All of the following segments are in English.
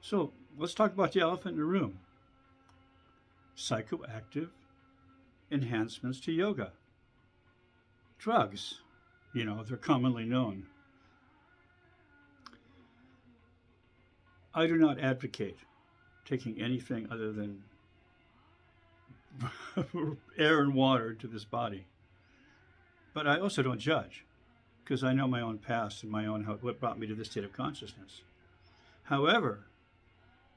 So let's talk about the elephant in the room: psychoactive enhancements to yoga. Drugs, they're commonly known. I do not advocate taking anything other than air and water to this body. But I also don't judge because I know my own past and my own what brought me to this state of consciousness. However,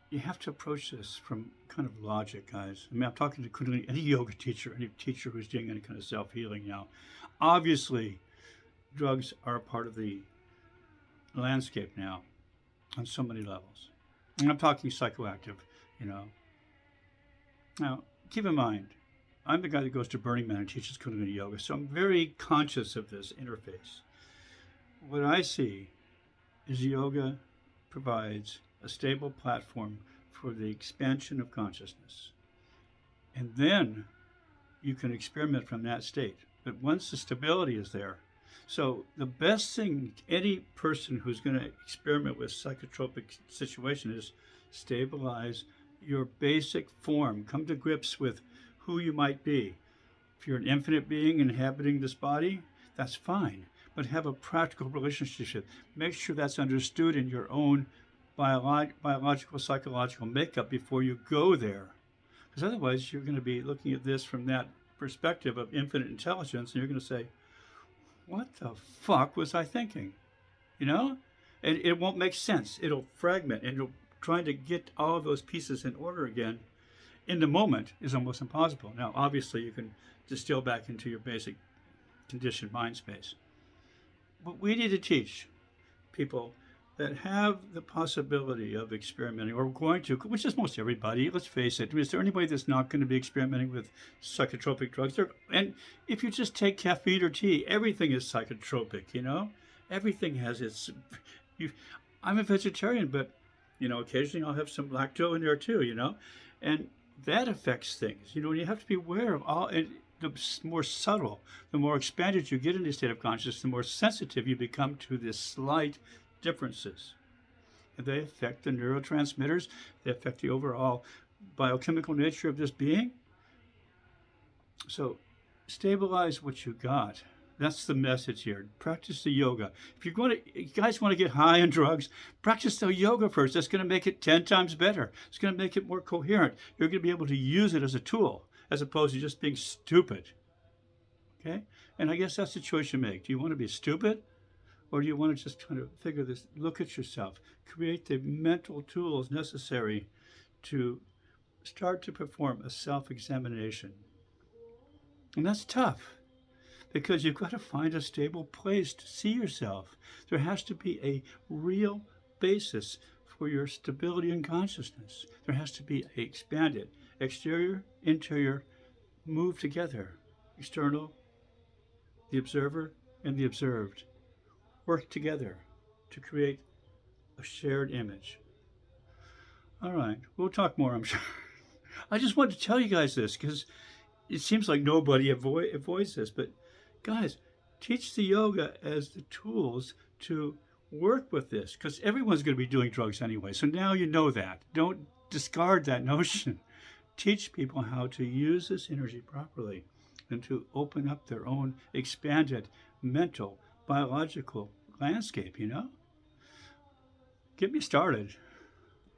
you have to approach this from kind of logic, guys. I mean, I'm talking to Kundalini, any yoga teacher, any teacher who's doing any kind of self-healing now. Obviously, drugs are a part of the landscape now on so many levels. And I'm talking psychoactive, you know. Now, keep in mind, I'm the guy that goes to Burning Man and teaches Kundalini Yoga, so I'm very conscious of this interface. What I see is yoga provides a stable platform for the expansion of consciousness. And then you can experiment from that state. But once the stability is there, so the best thing any person who's going to experiment with psychotropic situation is stabilize your basic form. Come to grips with who you might be. If you're an infinite being inhabiting this body, that's fine. But have a practical relationship. Make sure that's understood in your own biological, psychological makeup before you go there. Because otherwise you're going to be looking at this from that perspective of infinite intelligence, and you're going to say, what the fuck was I thinking? You know? And it won't make sense. It'll fragment, and it'll trying to get all of those pieces in order again in the moment is almost impossible. Now, obviously, you can distill back into your basic conditioned mind space. But we need to teach people that have the possibility of experimenting, or going to, which is most everybody, let's face it. Is there anybody that's not going to be experimenting with psychotropic drugs? And if you just take caffeine or tea, everything is psychotropic, you know? Everything has its... I'm a vegetarian, but, occasionally I'll have some lacto in there too, And that affects things. You have to be aware of all... The more subtle, the more expanded you get in the state of consciousness, the more sensitive you become to the slight differences. And they affect the neurotransmitters, they affect the overall biochemical nature of this being. So stabilize what you got. That's the message here. Practice the yoga. If you guys want to get high on drugs, practice the yoga first. That's going to make it 10 times better. It's going to make it more coherent. You're going to be able to use it as a tool, as opposed to just being stupid. Okay? And I guess that's the choice you make. Do you want to be stupid? Or do you want to just kind of figure this, look at yourself, create the mental tools necessary to start to perform a self-examination? And that's tough, because you've got to find a stable place to see yourself. There has to be a real basis for your stability in consciousness. There has to be a expanded exterior, interior, move together. External, the observer, and the observed work together to create a shared image. All right, we'll talk more, I'm sure. I just wanted to tell you guys this because it seems like nobody avoids this, but guys, teach the yoga as the tools to work with this, because everyone's going to be doing drugs anyway. So now you know that. Don't discard that notion. Teach people how to use this energy properly and to open up their own expanded mental, biological landscape, Get me started.